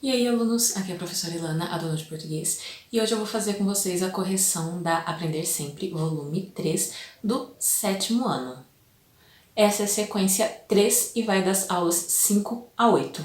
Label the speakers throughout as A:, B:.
A: E aí, alunos, aqui é a professora Ilana, aluna de português, e hoje eu vou fazer com vocês a correção da Aprender Sempre, volume 3, do 7º ano. Essa é a sequência 3 e vai das aulas 5 a 8.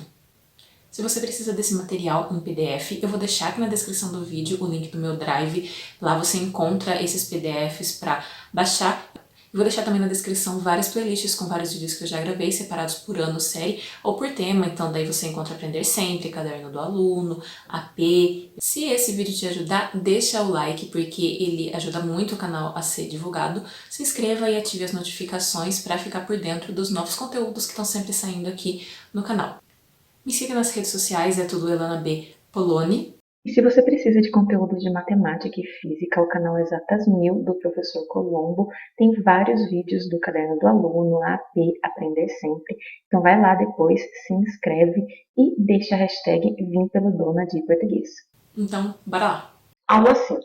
A: Se você precisa desse material em PDF, eu vou deixar aqui na descrição do vídeo o link do meu Drive. Lá você encontra esses PDFs para baixar. Eu vou deixar também na descrição várias playlists com vários vídeos que eu já gravei, separados por ano, série ou por tema. Então daí você encontra Aprender Sempre, Caderno do Aluno, AP. Se esse vídeo te ajudar, deixa o like, porque ele ajuda muito o canal a ser divulgado. Se inscreva e ative as notificações para ficar por dentro dos novos conteúdos que estão sempre saindo aqui no canal. Me siga nas redes sociais, é tudo Elana B. Poloni.
B: E se você precisa de conteúdos de matemática e física, o canal Exatas 1000 do professor Colombo tem vários vídeos do Caderno do Aluno, AP, Aprender Sempre. Então vai lá depois, se inscreve e deixa a hashtag Vim pelo Dona de Português.
A: Então, bora lá!
B: Aula 5.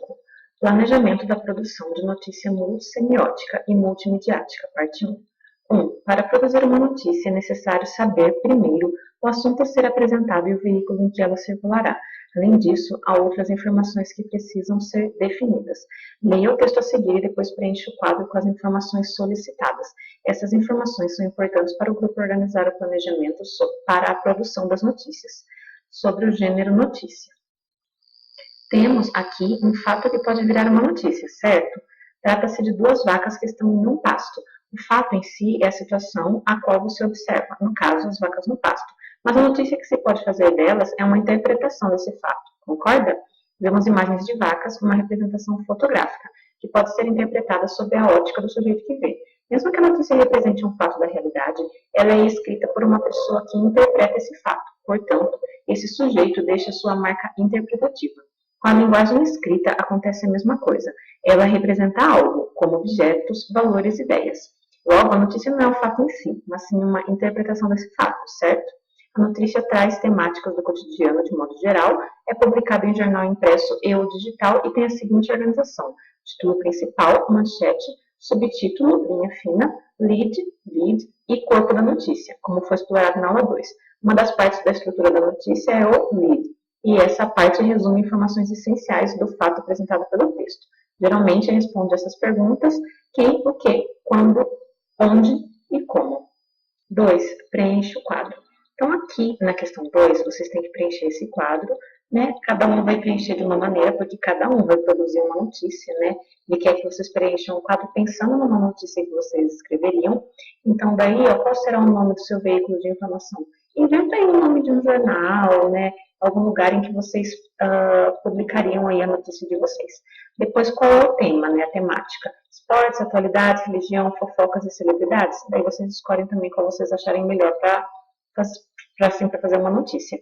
B: Planejamento da produção de notícia multissemiótica e multimediática, parte 1. 1. Para produzir uma notícia é necessário saber, primeiro, o assunto a ser apresentado e o veículo em que ela circulará. Além disso, há outras informações que precisam ser definidas. Leia o texto a seguir e depois preencha o quadro com as informações solicitadas. Essas informações são importantes para o grupo organizar o planejamento para a produção das notícias. Sobre o gênero notícia. Temos aqui um fato que pode virar uma notícia, certo? Trata-se de duas vacas que estão em um pasto. O fato em si é a situação a qual você observa, no caso, as vacas no pasto. Mas a notícia que se pode fazer delas é uma interpretação desse fato, concorda? Vemos imagens de vacas, uma representação fotográfica, que pode ser interpretada sob a ótica do sujeito que vê. Mesmo que a notícia represente um fato da realidade, ela é escrita por uma pessoa que interpreta esse fato. Portanto, esse sujeito deixa sua marca interpretativa. Com a linguagem escrita acontece a mesma coisa. Ela representa algo, como objetos, valores e ideias. Logo, a notícia não é o fato em si, mas sim uma interpretação desse fato, certo? A notícia traz temáticas do cotidiano de modo geral, é publicada em jornal impresso e ou digital e tem a seguinte organização: título principal, manchete, subtítulo, linha fina, lead e corpo da notícia, como foi explorado na aula 2. Uma das partes da estrutura da notícia é o lead, e essa parte resume informações essenciais do fato apresentado pelo texto. Geralmente responde essas perguntas: quem, o que, quando, onde e como. 2. Preenche o quadro. Então, aqui na questão 2, vocês têm que preencher esse quadro, né? Cada um vai preencher de uma maneira, porque cada um vai produzir uma notícia, né? Ele quer que vocês preencham o quadro pensando numa notícia que vocês escreveriam. Então, daí, ó, qual será o nome do seu veículo de informação? Inventa aí o nome de um jornal, né? Algum lugar em que vocês publicariam aí a notícia de vocês. Depois, qual é o tema, né? A temática. Esportes, atualidades, religião, fofocas e celebridades. Daí vocês escolhem também qual vocês acharem melhor para fazer uma notícia.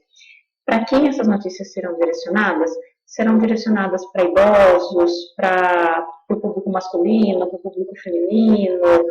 B: Para quem essas notícias serão direcionadas? Serão direcionadas para idosos, para o público masculino, para o público feminino,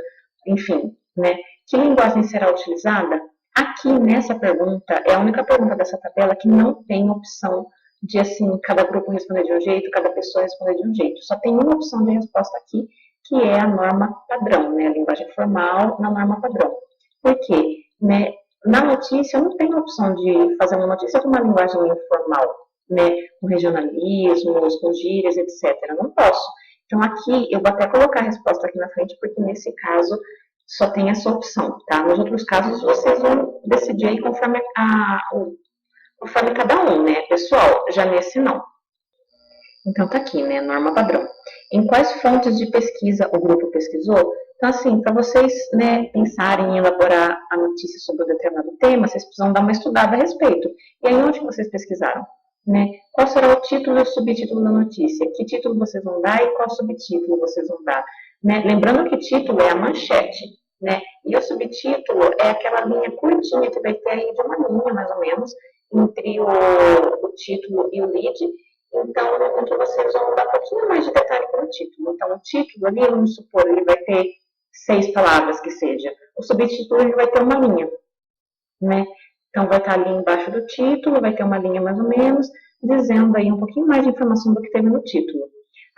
B: enfim, né? Que linguagem será utilizada? Aqui nessa pergunta, é a única pergunta dessa tabela que não tem opção de, assim, cada grupo responder de um jeito, cada pessoa responder de um jeito. Só tem uma opção de resposta aqui, que é a norma padrão, né? A linguagem formal na norma padrão. Por quê? Né? Na notícia, eu não tenho a opção de fazer uma notícia com uma linguagem informal, né? Com regionalismos, com gírias, etc. Eu não posso. Então, aqui, eu vou até colocar a resposta aqui na frente, porque nesse caso só tem essa opção, tá? Nos outros casos, vocês vão decidir aí conforme cada um, né? Pessoal, já nesse não. Então, tá aqui, né? Norma padrão. Em quais fontes de pesquisa o grupo pesquisou? Então, assim, para vocês, né, pensarem em elaborar a notícia sobre um determinado tema, vocês precisam dar uma estudada a respeito. E aí, onde vocês pesquisaram? Né? Qual será o título e o subtítulo da notícia? Que título vocês vão dar e qual subtítulo vocês vão dar? Né? Lembrando que título é a manchete, né? E o subtítulo é aquela linha curtinha que vai ter aí de uma linha, mais ou menos, entre o título e o lead. Então, onde vocês vão dar um pouquinho mais de detalhe para o título. Então, o título ali, vamos supor, ele vai ter 6 palavras que seja. O subtítulo ele vai ter uma linha, né? Então, vai estar ali embaixo do título, vai ter uma linha mais ou menos, dizendo aí um pouquinho mais de informação do que teve no título.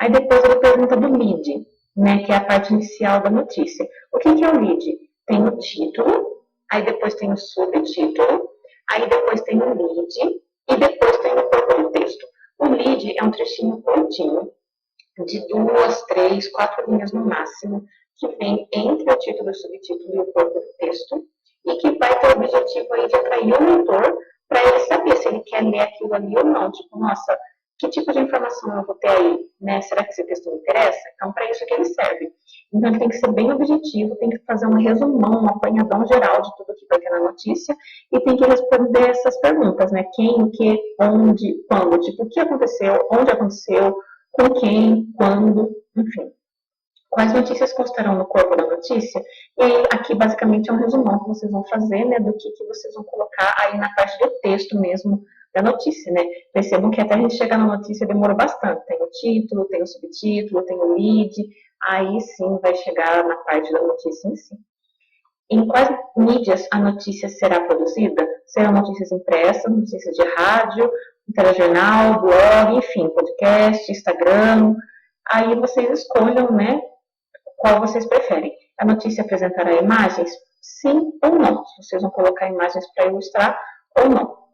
B: Aí depois ele pergunta do lead, né? Que é a parte inicial da notícia. O que é o lead? Tem o título, aí depois tem o subtítulo, aí depois tem o lead, E depois tem o corpo do texto. O lead é um trechinho curtinho, de 2, 3, 4 linhas no máximo, que vem entre o título, o subtítulo e o corpo do texto, e que vai ter o objetivo aí de atrair o leitor para ele saber se ele quer ler aquilo ali ou não. Tipo, nossa, que tipo de informação eu vou ter aí, né? Será que esse texto me interessa? Então, para isso que ele serve. Então, ele tem que ser bem objetivo, tem que fazer um resumão, um apanhadão geral de tudo que vai ter na notícia e tem que responder essas perguntas, né? Quem, o que, onde, quando, tipo, o que aconteceu, onde aconteceu, com quem, quando, enfim. Quais notícias constarão no corpo da notícia? E aí, aqui, basicamente, é um resumão que vocês vão fazer, né, do que vocês vão colocar aí na parte do texto mesmo da notícia, né? Percebam que até a gente chegar na notícia demora bastante. Tem o título, tem o subtítulo, tem o lead, aí sim vai chegar na parte da notícia em si. Em quais mídias a notícia será produzida? Serão notícias impressas, notícias de rádio, telejornal, blog, enfim, podcast, Instagram. Aí vocês escolham, né, qual vocês preferem. A notícia apresentará imagens? Sim ou não? Vocês vão colocar imagens para ilustrar ou não.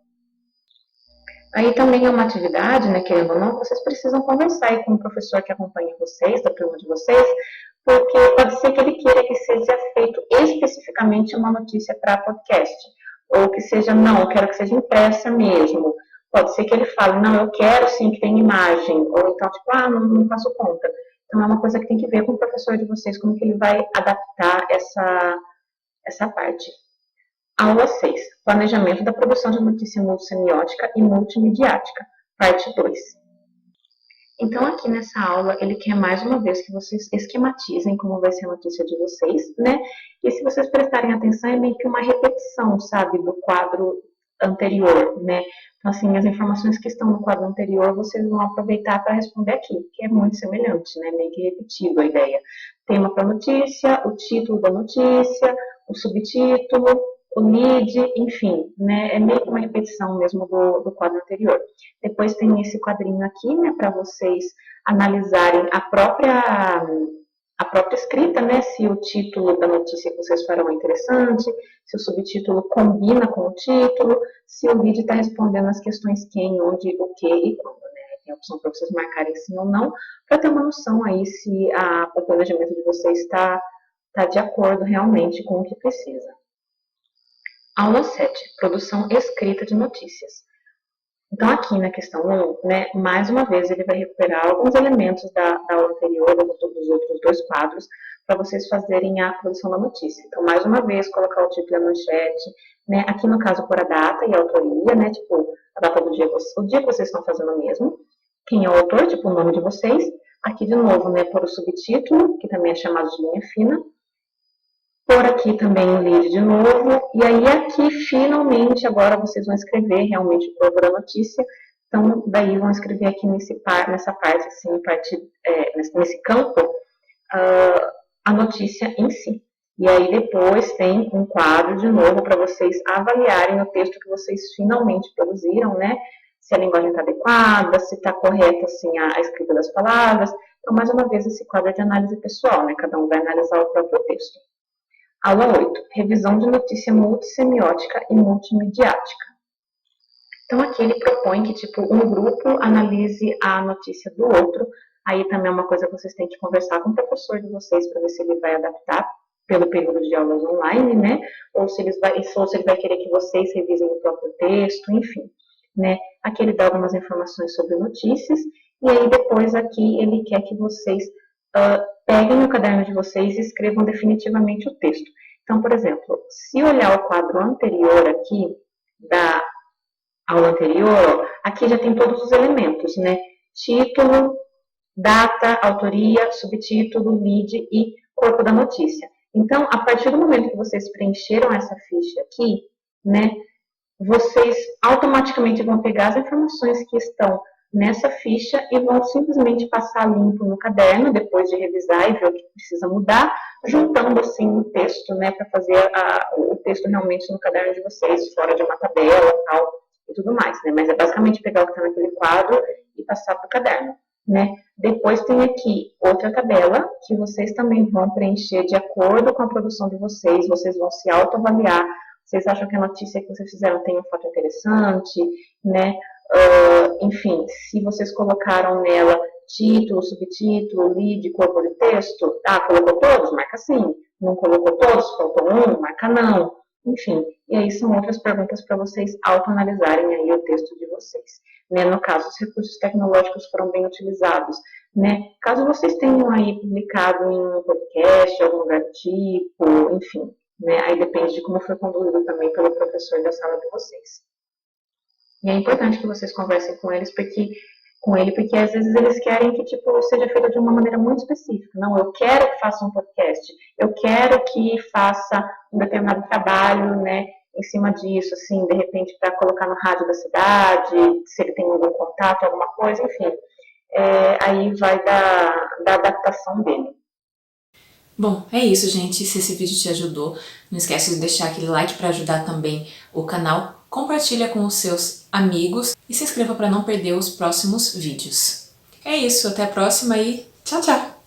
B: Aí também é uma atividade, né, querendo ou não, vocês precisam conversar aí com o professor que acompanha vocês, da turma de vocês, porque pode ser que ele queira que seja feito especificamente uma notícia para podcast, ou que seja, não, eu quero que seja impressa mesmo. Pode ser que ele fale, não, eu quero sim que tenha imagem, ou então, tipo, não faço conta. Então, é uma coisa que tem que ver com o professor de vocês, como que ele vai adaptar essa parte. Aula 6. Planejamento da produção de notícia multissemiótica e multimediática. Parte 2. Então, aqui nessa aula, ele quer mais uma vez que vocês esquematizem como vai ser a notícia de vocês, né? E se vocês prestarem atenção, é meio que uma repetição, sabe, do quadro anterior, né? Então, assim, as informações que estão no quadro anterior, vocês vão aproveitar para responder aqui, que é muito semelhante, né? Meio que repetido a ideia. Tema para a notícia, o título da notícia, o subtítulo, o lead, enfim, né? É meio que uma repetição mesmo do quadro anterior. Depois tem esse quadrinho aqui, né, para vocês analisarem a própria escrita, né, se o título da notícia que vocês farão é interessante, se o subtítulo combina com o título, se o lead está respondendo as questões quem, onde, o que e quando, né? Tem a opção para vocês marcarem sim ou não, para ter uma noção aí se o planejamento de vocês está de acordo realmente com o que precisa. Aula 7. Produção escrita de notícias. Então, aqui na questão 1, né, mais uma vez, ele vai recuperar alguns elementos da aula anterior, dos outros dois quadros, para vocês fazerem a produção da notícia. Então, mais uma vez, colocar o título e a manchete, né, aqui no caso, por a data e a autoria, né, tipo, a data do dia, o dia que vocês estão fazendo mesmo, quem é o autor, tipo, o nome de vocês. Aqui, de novo, né, por o subtítulo, que também é chamado de linha fina, por aqui também o lead de novo, e aí aqui finalmente agora vocês vão escrever realmente o corpo da notícia, então daí vão escrever aqui nessa parte, assim, nesse campo, a notícia em si. E aí depois tem um quadro de novo para vocês avaliarem o texto que vocês finalmente produziram, né? Se a linguagem está adequada, se está correta assim, a escrita das palavras. Então, mais uma vez, esse quadro é de análise pessoal, né? Cada um vai analisar o próprio texto. Aula 8. Revisão de notícia multissemiótica e multimediática. Então, aqui ele propõe que, tipo, um grupo analise a notícia do outro. Aí também é uma coisa que vocês têm que conversar com o professor de vocês para ver se ele vai adaptar pelo período de aulas online, né? Ou se ele vai querer que vocês revisem o próprio texto, enfim, né? Aqui ele dá algumas informações sobre notícias. E aí, depois, aqui, ele quer que vocês peguem o caderno de vocês e escrevam definitivamente o texto. Então, por exemplo, se olhar o quadro anterior aqui, da aula anterior, aqui já tem todos os elementos, né? Título, data, autoria, subtítulo, lead e corpo da notícia. Então, a partir do momento que vocês preencheram essa ficha aqui, né, vocês automaticamente vão pegar as informações que estão nessa ficha e vão simplesmente passar limpo no caderno, depois de revisar e ver o que precisa mudar, juntando assim o texto, né, para fazer o texto realmente no caderno de vocês, fora de uma tabela tal, e tudo mais, né, mas é basicamente pegar o que está naquele quadro e passar para o caderno, né. Depois tem aqui outra tabela, que vocês também vão preencher de acordo com a produção de vocês vão se autoavaliar Vocês acham que a notícia que vocês fizeram tem uma foto interessante, né? Enfim, se vocês colocaram nela título, subtítulo, lead, corpo de texto, colocou todos? Marca sim. Não colocou todos? Faltou um? Marca não. Enfim, e aí são outras perguntas para vocês autoanalisarem aí o texto de vocês. Né? No caso, os recursos tecnológicos foram bem utilizados. Né? Caso vocês tenham aí publicado em um podcast, algum lugar do tipo, enfim, né? Aí depende de como foi conduzido também pelo professor da sala de vocês. E é importante que vocês conversem com ele, porque às vezes eles querem que tipo, seja feito de uma maneira muito específica. Não, eu quero que faça um podcast, eu quero que faça um determinado trabalho, né, em cima disso, assim, de repente para colocar no rádio da cidade, se ele tem algum contato, alguma coisa, enfim. Aí vai da adaptação dele.
A: Bom, é isso, gente. Se esse vídeo te ajudou, não esquece de deixar aquele like para ajudar também o canal. Compartilha com os seus amigos e se inscreva para não perder os próximos vídeos. É isso, até a próxima e tchau, tchau!